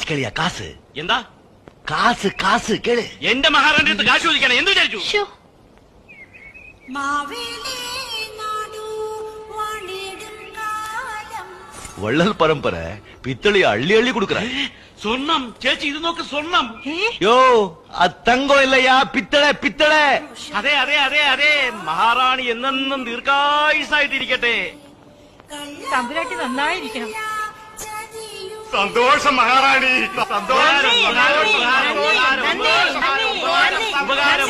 കേളിയാ കാസ് എന്താ കാസ് കാസ് കേള്. എന്റെ മഹാറാണിയുടെ അടുത്ത് കാശ് ചോദിക്കണം എന്ത് വിചാരിച്ചു? വള്ളൽ പരമ്പര പിത്തളി അള്ളി അള്ളി കൊടുക്കറ. സ്വർണം ചേച്ചി ഇത് നോക്ക് സ്വർണം. യോ അത് തങ്കോ ഇല്ലയാ പിത്തളെ പിത്തളെ. അതെ അതെ അതെ അതെ മഹാറാണി എന്നെന്നും ദീർഘായുസായിട്ടിരിക്കട്ടെ. തമ്പുരാട്ടി നന്നായിരിക്കണം. സന്തോഷം മഹാറാണി സന്തോഷം. ഉപകാരം ഉപകാരം.